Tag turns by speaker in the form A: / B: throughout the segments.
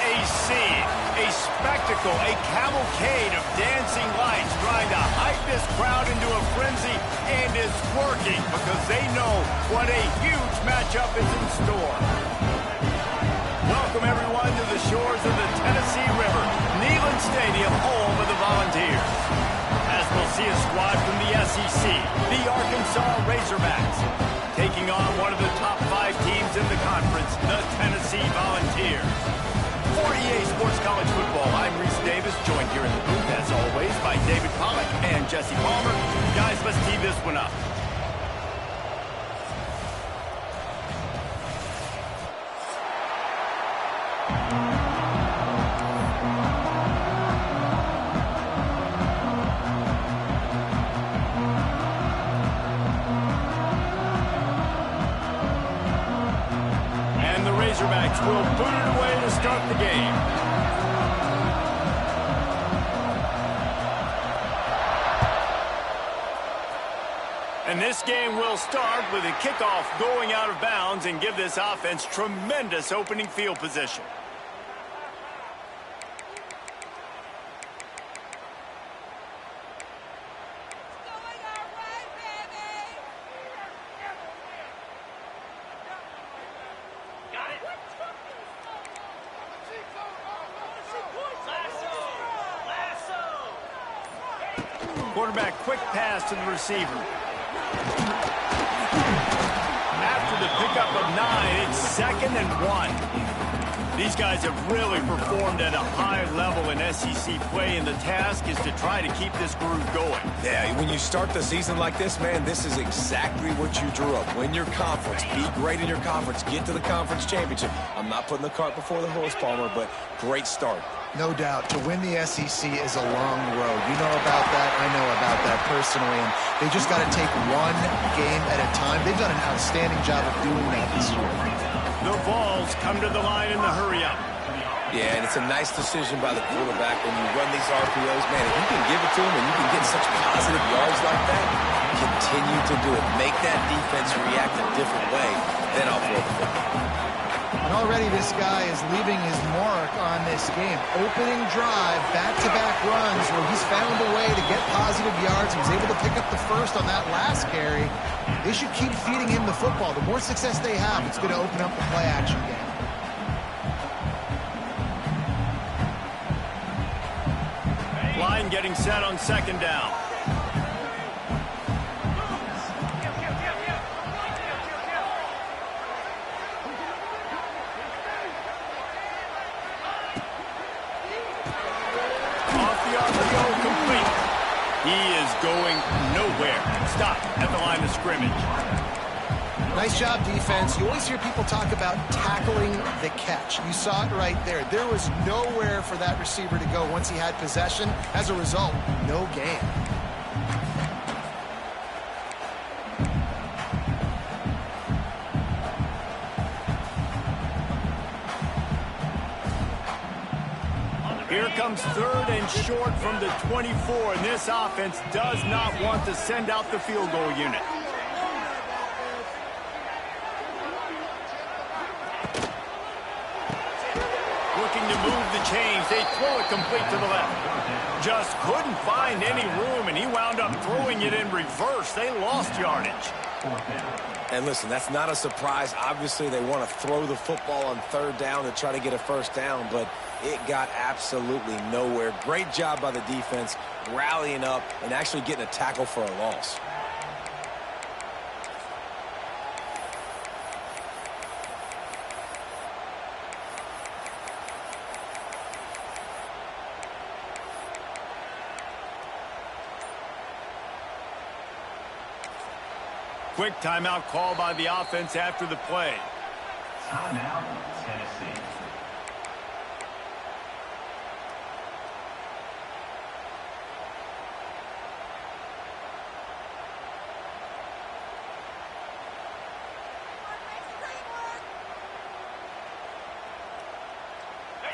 A: a scene, a spectacle, a cavalcade of dancing lights trying to hype this crowd into a frenzy, and it's working because they know what a huge matchup is in store. Welcome, everyone, to the shores of the Tennessee River, Neyland Stadium, home of the Volunteers. As we'll see a squad from the SEC, the Arkansas Razorbacks, taking on one of the top 5 teams in the conference, the Tennessee Volunteers. For EA Sports College Football, I'm Reese Davis, joined here in the booth, as always, by David Pollack and Jesse Palmer. Guys, let's tee this one up. Razorbacks will boot it away to start the game. And this game will start with a kickoff going out of bounds and give this offense tremendous opening field position. Quarterback, quick pass to the receiver. After the pickup of 9, it's 2nd and 1. These guys have really performed at a high level in SEC play, and the task is to try to keep this groove going.
B: Yeah, when you start the season like this, man, this is exactly what you drew up. Win your conference, be great in your conference, get to the conference championship. I'm not putting the cart before the horse, Palmer, but great start.
C: No doubt. To win the SEC is a long road. You know about that. I know about that personally. And they just got to take one game at a time. They've done an outstanding job of doing that this year.
A: The Vols come to the line in the hurry-up.
B: Yeah, and it's a nice decision by the quarterback when you run these RPOs. Man, if you can give it to him and you can get such positive yards like that, continue to do it. Make that defense react a different way. Then I'll throw the football.
C: And already this guy is leaving his mark on this game. Opening drive, back-to-back runs where he's found a way to get positive yards. He was able to pick up the first on that last carry. They should keep feeding him the football. The more success they have, it's going to open up the play-action game.
A: Line getting set on 2nd down. He is going nowhere. Stop at the line of scrimmage.
C: Nice job, defense. You always hear people talk about tackling the catch. You saw it right there. There was nowhere for that receiver to go once he had possession. As a result, no gain.
A: Here comes 3rd and short from the 24, and this offense does not want to send out the field goal unit. Looking to move the chains. They throw it complete to the left. Just couldn't find any room, and he wound up throwing it in reverse. They lost yardage.
B: And listen, that's not a surprise. Obviously, they want to throw the football on 3rd down to try to get a first down, but it got absolutely nowhere. Great job by the defense, rallying up and actually getting a tackle for a loss.
A: Quick timeout call by the offense after the play.
D: Timeout, Tennessee.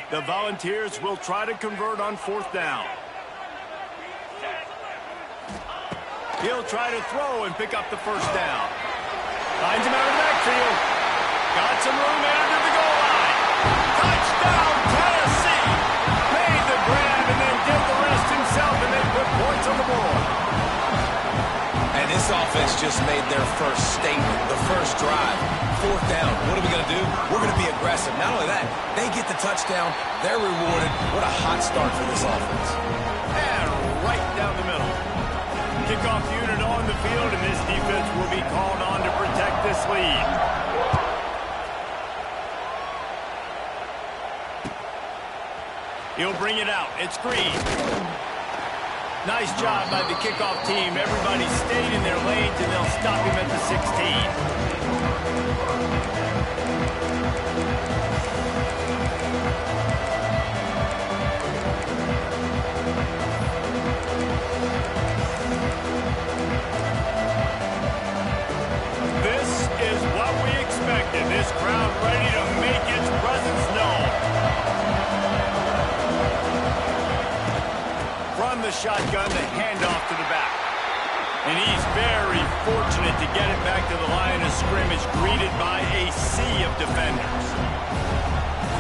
A: The Volunteers will try to convert on 4th down. He'll try to throw and pick up the first down. Finds him out of the backfield. Got some room under the goal line. Touchdown, Tennessee!
B: offense just made their first statement, the first drive. Fourth down. What are we going to do? We're going to be aggressive. Not only that, they get the touchdown. They're rewarded. What a hot start for this offense.
A: And right down the middle. Kickoff unit on the field, and this defense will be called on to protect this lead. He'll bring it out. It's Green. Nice job by the kickoff team. Everybody stayed in their lanes, and they'll stop him at the 16. This is what we expected. This crowd ready to make its presence known. From the shotgun, the handoff to the back. And he's very fortunate to get it back to the line of scrimmage, greeted by a sea of defenders.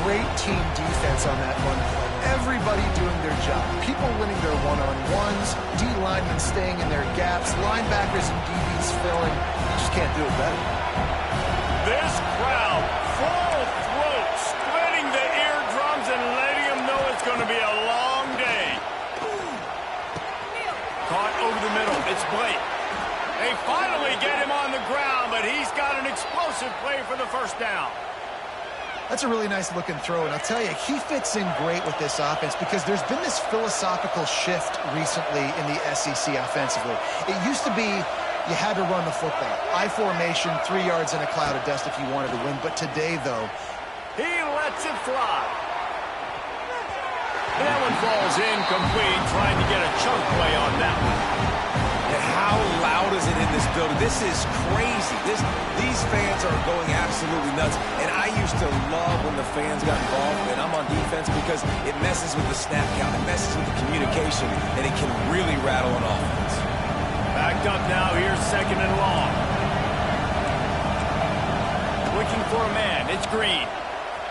C: Great team defense on that run play. Everybody doing their job. People winning their one-on-ones, D linemen staying in their gaps, linebackers and DBs filling. You just can't do it better.
A: This crowd, full throat, splitting the eardrums and letting them know it's going to be a long day. Caught over the middle. It's Blake. They finally get him on the ground, but he's got an explosive play for the first down.
C: That's a really nice looking throw, and I'll tell you, he fits in great with this offense because there's been this philosophical shift recently in the SEC offensively. It used to be you had to run the football. I formation, 3 yards in a cloud of dust if you wanted to win, but today, though,
A: he lets it fly. That one falls incomplete, trying to get a chunk play on that one.
B: And how loud is it in this building? This is crazy. These fans are going absolutely nuts. And I used to love when the fans got involved, and I'm on defense, because it messes with the snap count. It messes with the communication, and it can really rattle an offense.
A: Backed up now. Here's second and long. Looking for a man. It's Green.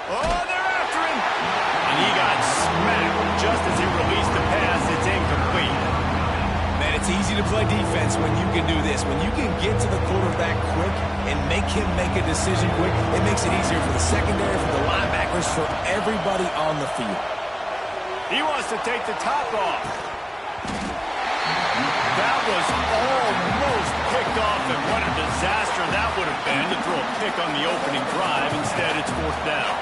A: Oh, they're after him. And he got smacked just as he released the pass. It's incomplete.
B: Man, it's easy to play defense when you can do this. When you can get to the quarterback quick and make him make a decision quick, it makes it easier for the secondary, for the linebackers, for everybody on the field.
A: He wants to take the top off. That was almost picked off, and what a disaster that would have been to throw a pick on the opening drive. Instead, it's fourth down.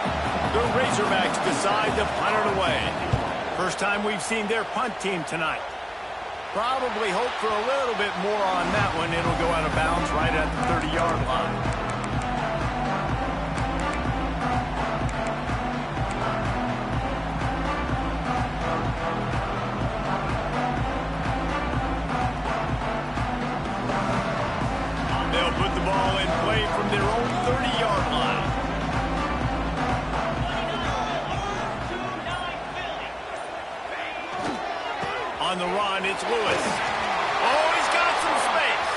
A: The Razorbacks decide to punt it away. First time we've seen their punt team tonight. Probably hope for a little bit more on that one. It'll go out of bounds right at the 30-yard line. They'll put the ball in play from their own 30-yard line. On the run, it's Lewis. Oh, he's got some space.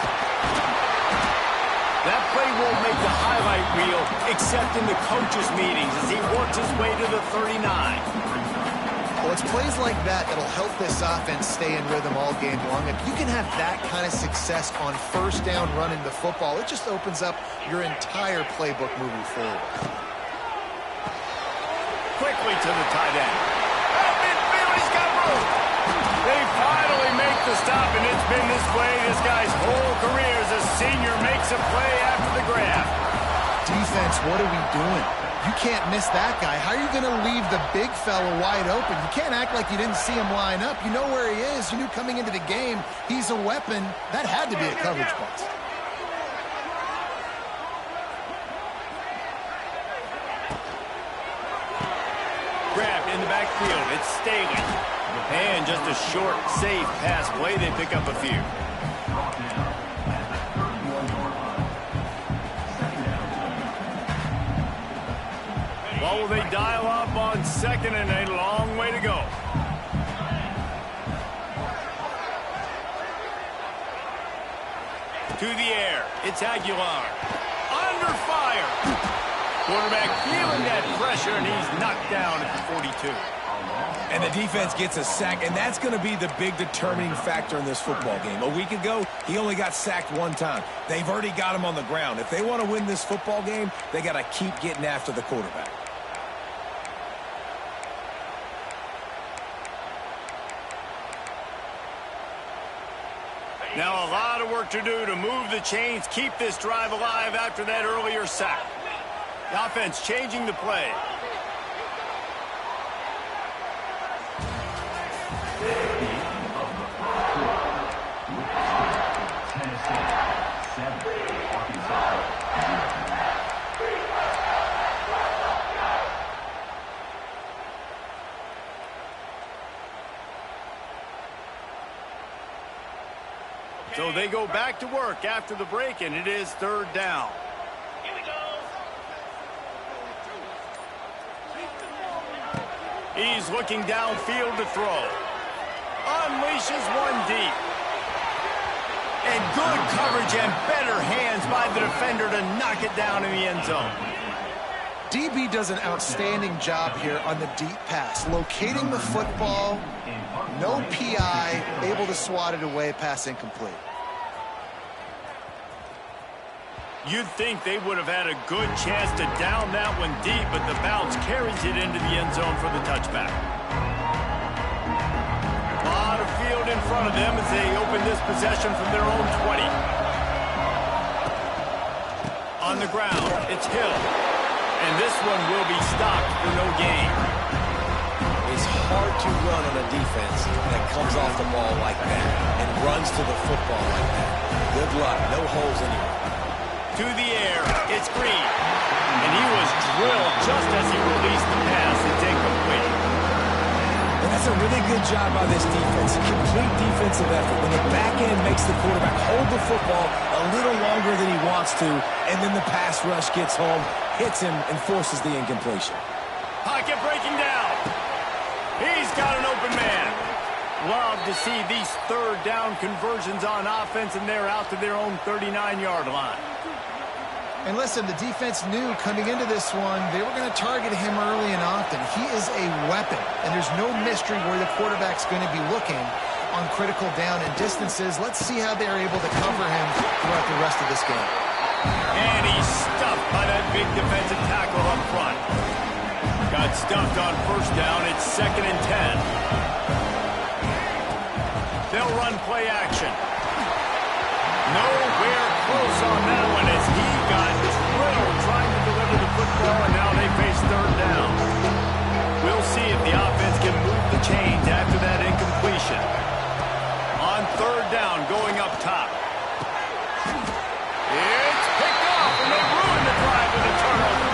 A: That play won't make the highlight reel, except in the coaches' meetings as he works his way to the 39.
C: well, it's plays like that that'll help this offense stay in rhythm all game long. If you can have that kind of success on first down running the football, it just opens up your entire playbook moving forward.
A: Quickly to the tight end. At midfield, he's got room. They finally make the stop, and it's been this way this guy's whole career as a senior makes a play after the grab.
C: Defense, what are we doing? You can't miss that guy. How are you going to leave the big fella wide open? You can't act like you didn't see him line up. You know where he is. You knew coming into the game he's a weapon. That had to be a coverage bust.
A: Grabbed in the backfield. It's Staley. And just a short, safe pass play. They pick up a few. What will they dial up on second, and a long way to go. To the air. It's Aguilar. Under fire. Quarterback feeling that pressure, and he's knocked down at the 42.
B: And the defense gets a sack, and that's going to be the big determining factor in this football game. A week ago, he only got sacked one time. They've already got him on the ground. If they want to win this football game, they got to keep getting after the quarterback.
A: Now a lot of work to do to move the chains, keep this drive alive after that earlier sack. The offense changing the play. So they go back to work after the break, and it is third down. He's looking downfield to throw. Unleashes one deep. And good coverage and better hands by the defender to knock it down in the end zone.
C: DB does an outstanding job here on the deep pass, locating the football, no PI, able to swat it away, pass incomplete.
A: You'd think they would have had a good chance to down that one deep, but the bounce carries it into the end zone for the touchback. A lot of field in front of them as they open this possession from their own 20. On the ground, it's Hill. And this one will be stopped for no gain.
B: It's hard to run on a defense that comes off the ball like that and runs to the football like that. Good luck. No holes anywhere.
A: To the air, it's Green. And he was drilled just as he released the pass. It's incomplete.
B: And that's a really good job by this defense. Complete defensive effort. When the back end makes the quarterback hold the football a little longer than he wants to, and then the pass rush gets home, hits him, and forces the incompletion.
A: Pocket breaking down. He's got an open man. Love to see these third down conversions on offense, and they're out to their own 39-yard line.
C: And listen, the defense knew coming into this one, they were going to target him early and often. He is a weapon, and there's no mystery where the quarterback's going to be looking on critical down and distances. Let's see how they're able to cover him throughout the rest of this game.
A: And he's stuffed by that big defensive tackle up front. Got stuffed on first down. It's 2nd and 10. They'll run play action. Nowhere close on that one as he got drilled trying to deliver the football, and now they face third down. We'll see if the offense can move the chains after that incompletion. On third down, going up top. It's picked off, and they ruin the drive with a turnover.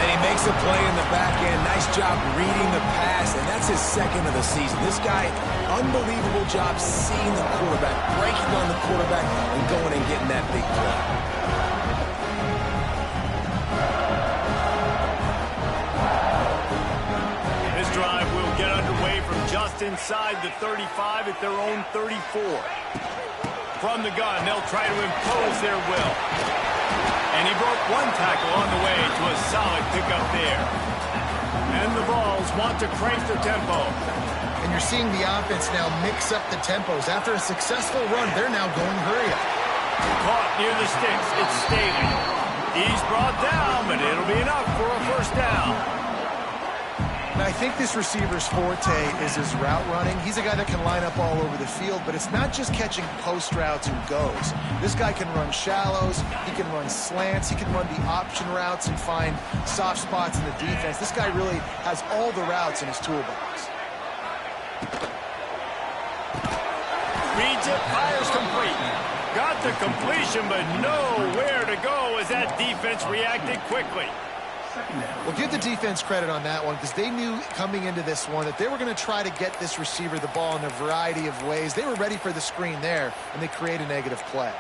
B: And he makes a play in the back end. Nice job reading the pass, and that's his second of the season. This guy, unbelievable job seeing the quarterback, breaking on the quarterback, and going and getting that big play.
A: This drive will get underway from just inside the 35 at their own 34. From the gun, they'll try to impose their will. And he broke one tackle on the way to a solid pickup there. And the Vols want to crank their tempo.
C: And you're seeing the offense now mix up the tempos. After a successful run, they're now going hurry up.
A: Caught near the sticks. It's Staley. He's brought down, but it'll be enough for a first down.
C: Now, I think this receiver's forte is his route running. He's a guy that can line up all over the field, but it's not just catching post routes and goes. This guy can run shallows, he can run slants, he can run the option routes and find soft spots in the defense. This guy really has all the routes in his toolbox.
A: Reads it, fires complete. Got the completion, but nowhere to go as that defense reacted quickly.
C: Well, give the defense credit on that one because they knew coming into this one that they were going to try to get this receiver the ball in a variety of ways. They were ready for the screen there, and they create a negative play.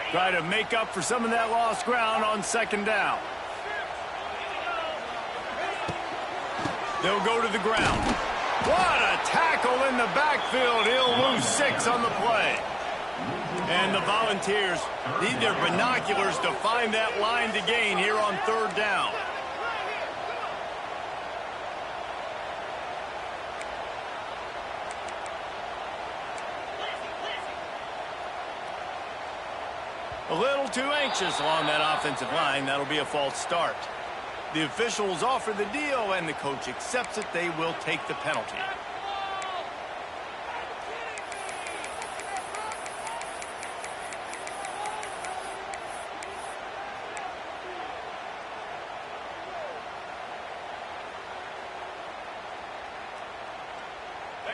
A: Try to make up for some of that lost ground on second down. They'll go to the ground. What a tackle in the backfield. He'll lose 6 on the play. And the Volunteers need their binoculars to find that line to gain here on third down. A little too anxious along that offensive line. That'll be a false start. The officials offer the deal, and the coach accepts it. They will take the penalty.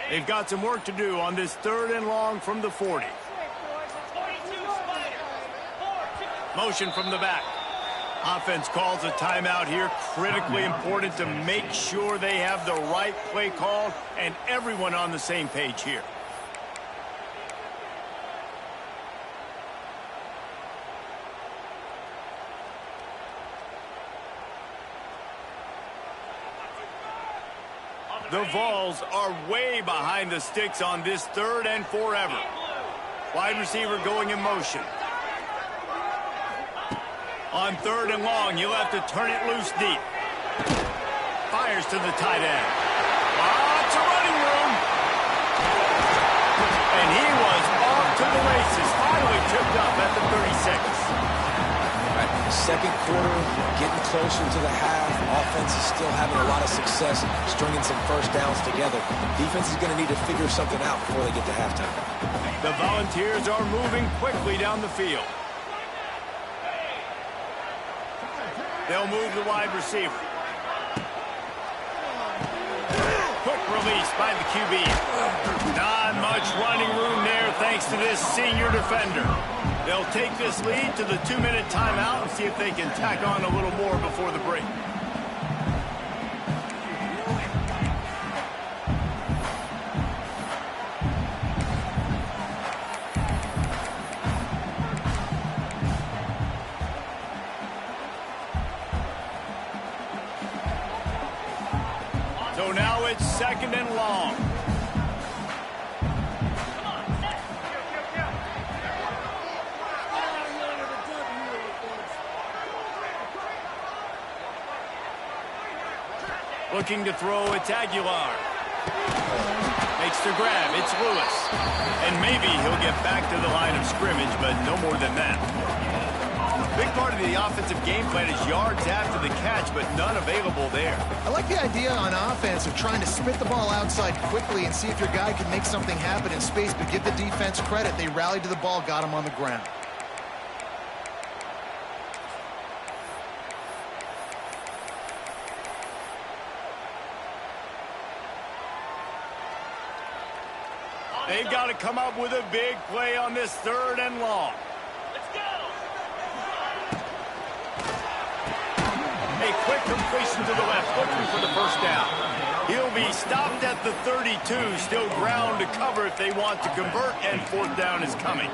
A: They've got some work to do on this 3rd and long from the 40. Motion from the back. Offense calls a timeout here. Critically important to make sure they have the right play called and everyone on the same page here. The Vols are way behind the sticks on this 3rd and forever. Wide receiver going in motion. On 3rd and long, you'll have to turn it loose deep. Fires to the tight end. Lots of running room. And he was off to the races. Finally tripped up at the 36.
B: Right. Second quarter, getting closer to the half. Offense is still having a lot of success stringing some first downs together. Defense is going to need to figure something out before they get to halftime.
A: The Volunteers are moving quickly down the field. They'll move the wide receiver. Quick release by the QB. Not much running room there thanks to this senior defender. They'll take this lead to the 2-minute timeout and see if they can tack on a little more before the break. So now it's 2nd and long. Looking to throw, it's Aguilar. Makes the grab, it's Lewis. And maybe he'll get back to the line of scrimmage, but no more than that. Big part of the offensive game plan is yards after the catch, but none available there.
C: I like the idea on offense of trying to spit the ball outside quickly and see if your guy can make something happen in space, but give the defense credit. They rallied to the ball, got him on the ground.
A: They've got to come up with a big play on this 3rd and long. A quick completion to the left, looking for the first down. He'll be stopped at the 32, still ground to cover if they want to convert, and 4th down is coming.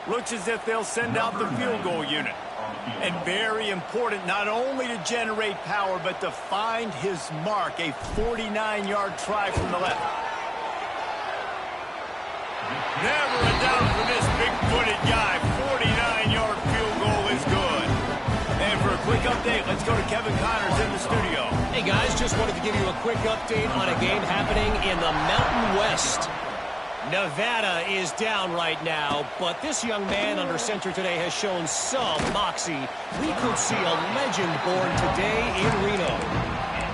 A: Looks as if they'll send out the field goal unit. And very important not only to generate power, but to find his mark, a 49-yard try from the left. Never a doubt for this big-footed guy. 49-yard field goal is good. And for a quick update, let's go to Kevin Connors in the studio.
E: Hey, guys, just wanted to give you a quick update on a game happening in the Mountain West. Nevada is down right now, but this young man under center today has shown some moxie. We could see a legend born today in Reno.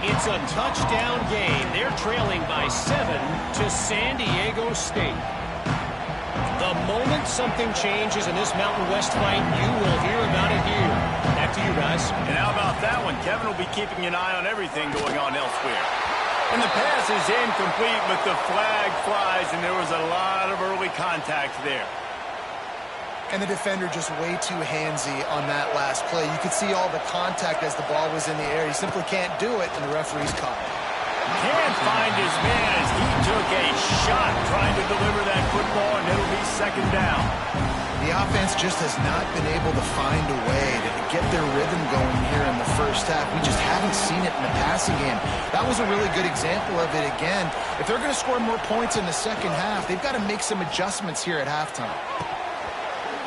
E: It's a touchdown game. They're trailing by 7 to San Diego State. The moment something changes in this Mountain West fight, you will hear about it here. Back to you guys.
A: And how about that one? Kevin will be keeping an eye on everything going on elsewhere. And the pass is incomplete, but the flag flies, and there was a lot of early contact there.
C: And the defender just way too handsy on that last play. You could see all the contact as the ball was in the air. He simply can't do it, and the referee's caught it.
A: Can't find his man as he took a shot trying to deliver that football, and it'll be 2nd down.
C: The offense just has not been able to find a way to get their rhythm going here in the first half. We just haven't seen it in the passing game. That was a really good example of it again. If they're going to score more points in the second half, they've got to make some adjustments here at halftime.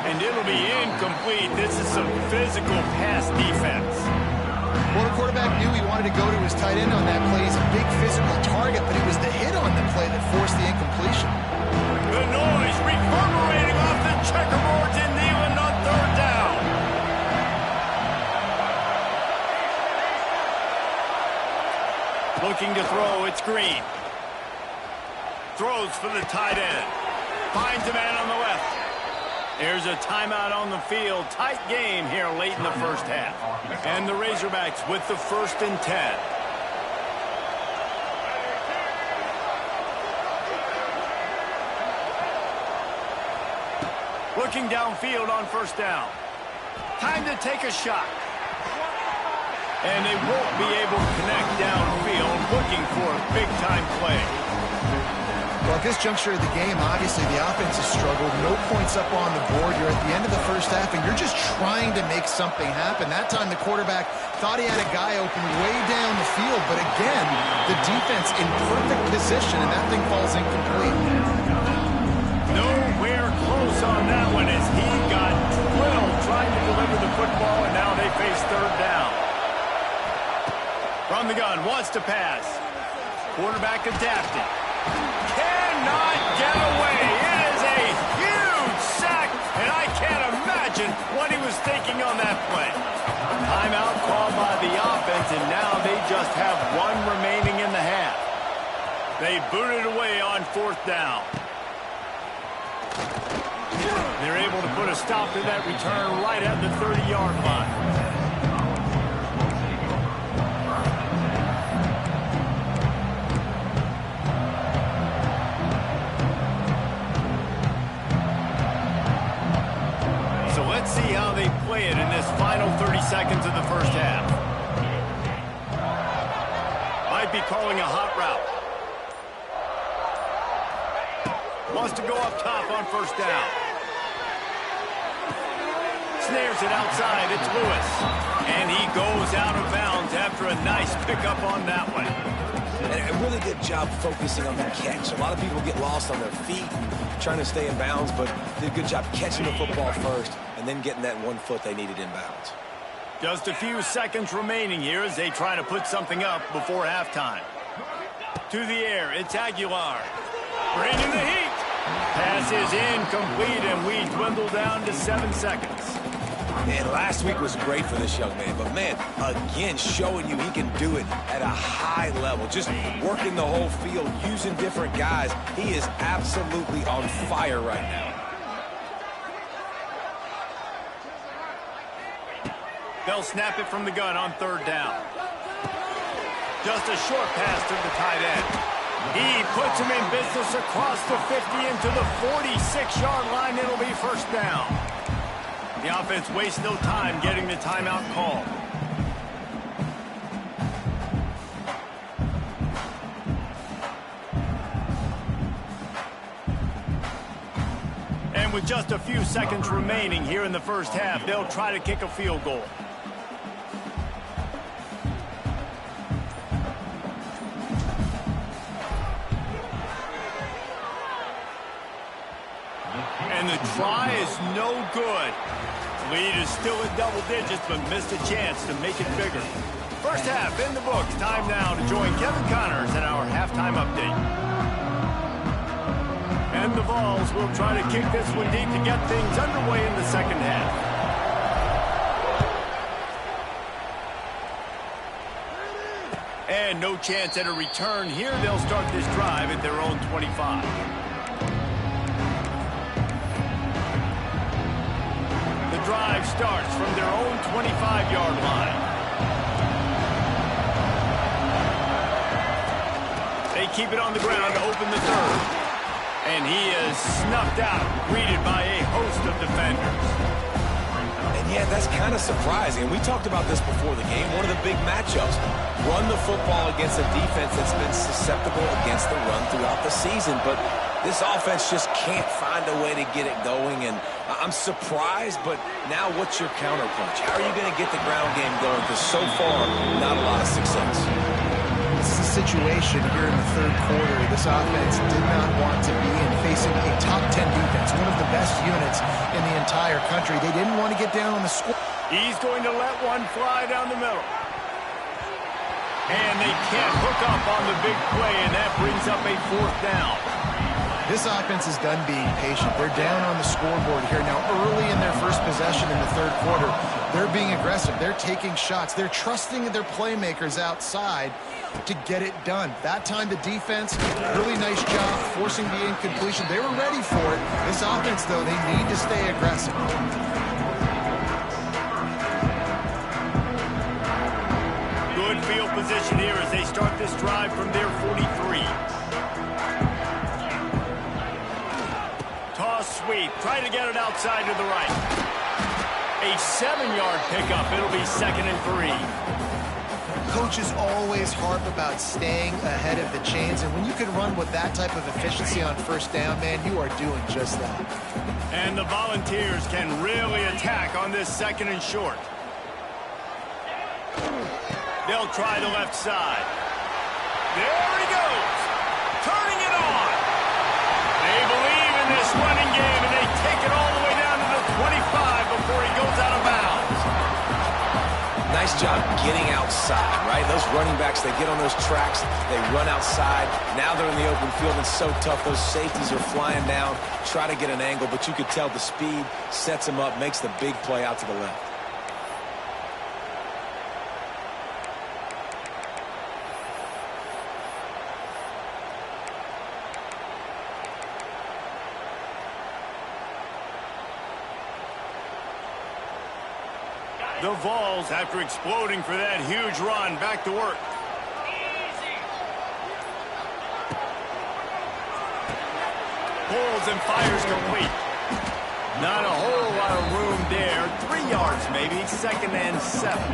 A: And it'll be incomplete. This is some physical pass defense.
C: Well, the quarterback knew he wanted to go to his tight end on that play. He's a big physical target, but it was the hit on the play that forced the incompletion.
A: The noise reverberating off the checkerboards in Neyland on third down. Looking to throw, it's Green. Throws for the tight end. Finds a man on the left. There's a timeout on the field. Tight game here late in the first half. And the Razorbacks with the 1st and 10. Looking downfield on 1st down. Time to take a shot. And they won't be able to connect downfield, looking for a big-time play.
C: Well, at this juncture of the game, obviously the offense has struggled. No points up on the board. You're at the end of the first half, and you're just trying to make something happen. That time the quarterback thought he had a guy open way down the field, but again, the defense in perfect position, and that thing falls incomplete.
A: Nowhere close on that one as he got drilled trying to deliver the football, and now they face 3rd down. From the gun, wants to pass. Quarterback adapted. Cannot get away. It is a huge sack, and I can't imagine what he was thinking on that play. Timeout called by the offense, and now they just have 1 remaining in the half. They booted away on 4th down. They're able to put a stop to that return right at the 30-yard line. Let's see how they play it in this final 30 seconds of the first half. Might be calling a hot route. Wants to go up top on 1st down. Snares it outside. It's Lewis. And he goes out of bounds after a nice pickup on that one.
B: And a really good job focusing on the catch. A lot of people get lost on their feet and trying to stay in bounds, but did a good job catching the football first and then getting that 1 foot they needed in bounds.
A: Just a few seconds remaining here as they try to put something up before halftime. To the air, it's Aguilar. Bringing the heat. Pass is incomplete, and we dwindle down to 7 seconds.
B: And last week was great for this young man. But, man, again, showing you he can do it at a high level. Just working the whole field, using different guys. He is absolutely on fire right now.
A: They'll snap it from the gun on 3rd down. Just a short pass to the tight end. He puts him in business across the 50 into the 46-yard line. It'll be 1st down. The offense wastes no time getting the timeout called. And with just a few seconds remaining here in the first half, they'll try to kick a field goal. And the try is no good. Lead is still in double digits, but missed a chance to make it bigger. First half in the books. Time now to join Kevin Connors in our halftime update. And the Vols will try to kick this one deep to get things underway in the second half. And no chance at a return here. They'll start this drive at their own 25. Drive starts from their own 25-yard line. They keep it on the ground to open the 3rd. And he is snuffed out, greeted by a host of defenders.
B: And yeah, that's kind of surprising. And we talked about this before the game. One of the big matchups. Run the football against a defense that's been susceptible against the run throughout the season. But This offense just can't find a way to get it going, and I'm surprised, but now what's your counterpunch? How are you going to get the ground game going? Because so far, not a lot of success.
C: This is a situation here in the third quarter this offense did not want to be in, facing a top 10 defense, one of the best units in the entire country. They didn't want to get down on the score.
A: He's going to let one fly down the middle. And they can't hook up on the big play, and that brings up a fourth down.
C: This offense is done being patient. They're down on the scoreboard here. Now, early in their first possession in the third quarter, they're being aggressive. They're taking shots. They're trusting their playmakers outside to get it done. That time, the defense, really nice job forcing the incompletion. They were ready for it. This offense, though, they need to stay aggressive.
A: Good field position here as they start this drive from their 43. Toss sweep. Try to get it outside to the right. A 7-yard pickup. It'll be 2nd and 3.
C: Coaches always harp about staying ahead of the chains, and when you can run with that type of efficiency on first down, man, you are doing just that.
A: And the Volunteers can really attack on this 2nd and short. They'll try the left side. There he goes. Turning it on. They believe in this running game, and they take it all the way down to the 25 before he goes out of bounds.
B: Nice job getting outside, right? Those running backs, they get on those tracks, they run outside. Now they're in the open field, and so tough. Those safeties are flying down, try to get an angle, but you could tell the speed sets them up, makes the big play out to the left.
A: The Vols, after exploding for that huge run, back to work. Pulls and fires complete. Not a whole lot of room there. 3 yards maybe. 2nd and 7.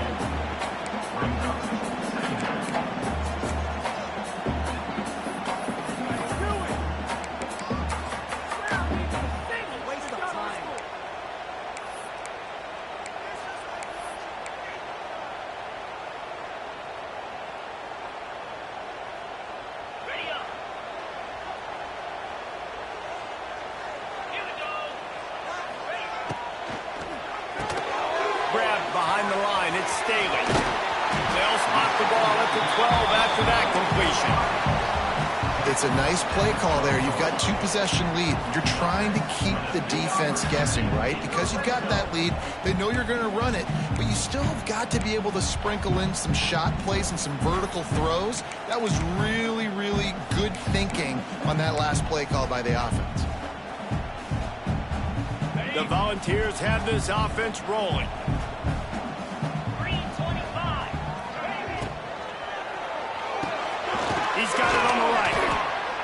A: Behind the line, it's Staley. They'll spot the ball at the 12 after that completion.
C: It's a nice play call there. You've got 2-possession lead. You're trying to keep the defense guessing, right? Because you've got that lead, they know you're going to run it, but you still have got to be able to sprinkle in some shot plays and some vertical throws. That was really, really good thinking on that last play call by the offense.
A: The Volunteers have this offense rolling. He's got it on the right.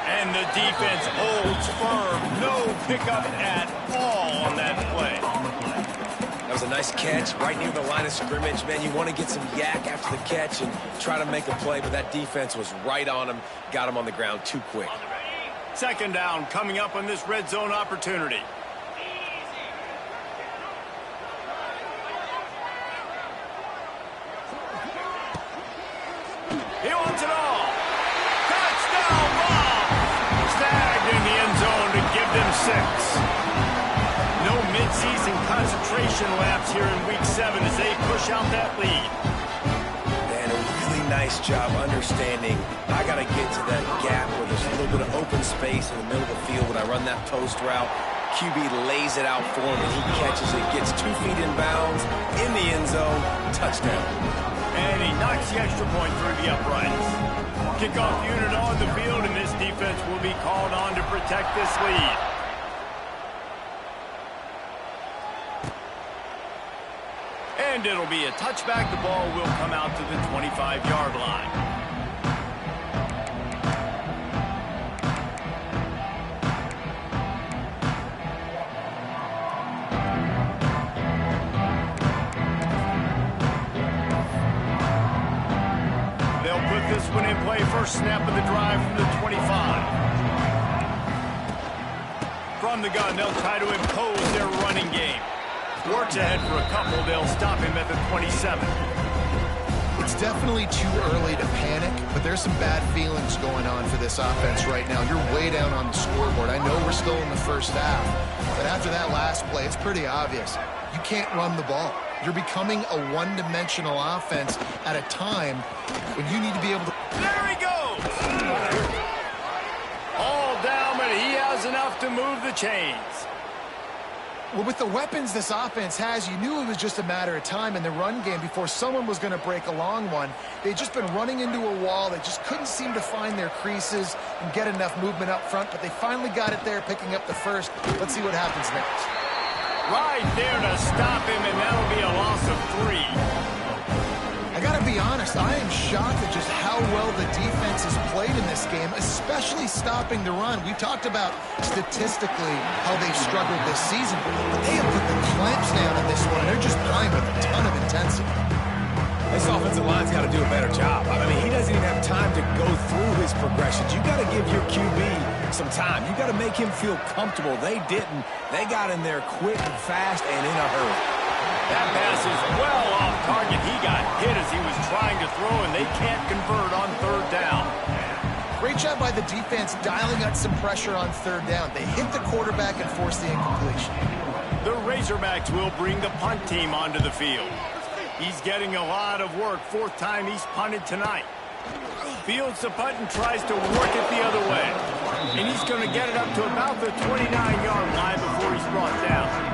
A: And the defense holds firm. No pickup at all on that play.
B: That was a nice catch right near the line of scrimmage. Man, you want to get some yak after the catch and try to make a play, but that defense was right on him. Got him on the ground too quick.
A: 2nd down coming up on this red zone opportunity. He wants it all. Touchdown ball. Snagged in the end zone to give them 6. No midseason concentration lapse here in Week 7 as they push out that lead.
B: And a really nice job understanding I got to get to that gap where there's a little bit of open space in the middle of the field when I run that post route. QB lays it out for him, and he catches it, gets 2 feet in bounds, in the end zone, touchdown.
A: And he knocks the extra point through the uprights. Kickoff unit on the field, and this defense will be called on to protect this lead. And it'll be a touchback. The ball will come out to the 25-yard line. This one in play, first snap of the drive from the 25. From the gun, they'll try to impose their running game. Works ahead for a couple. They'll stop him at the 27.
C: It's definitely too early to panic, but there's some bad feelings going on for this offense right now. You're way down on the scoreboard. I know we're still in the first half, but after that last play, it's pretty obvious. You can't run the ball. You're becoming a one-dimensional offense at a time when you need to be able to...
A: There he goes! All down, but he has enough to move the chains.
C: Well, with the weapons this offense has, you knew it was just a matter of time in the run game before someone was going to break a long one. They'd just been running into a wall. They just couldn't seem to find their creases and get enough movement up front, but they finally got it there, picking up the first. Let's see what happens next.
A: Right there to stop him, and that'll be a loss of 3.
C: I got to be honest, I am shocked at just how well the defense has played in this game, especially stopping the run. We've talked about statistically how they've struggled this season, but they have put the clamps down in this one. They're just playing with a ton of intensity.
B: This offensive line's got to do a better job. I mean, he doesn't even have time to go through his progressions. You got to give your QB some time. You got to make him feel comfortable. They didn't. They got in there quick, fast, and in a hurry.
A: That pass is well off target. He got hit as he was trying to throw, and they can't convert on 3rd down.
C: Great job by the defense dialing up some pressure on 3rd down. They hit the quarterback and forced the incompletion.
A: The Razorbacks will bring the punt team onto the field. He's getting a lot of work. 4th time he's punted tonight. Fields the punt and tries to work it the other way. And he's going to get it up to about the 29-yard line before he's brought down.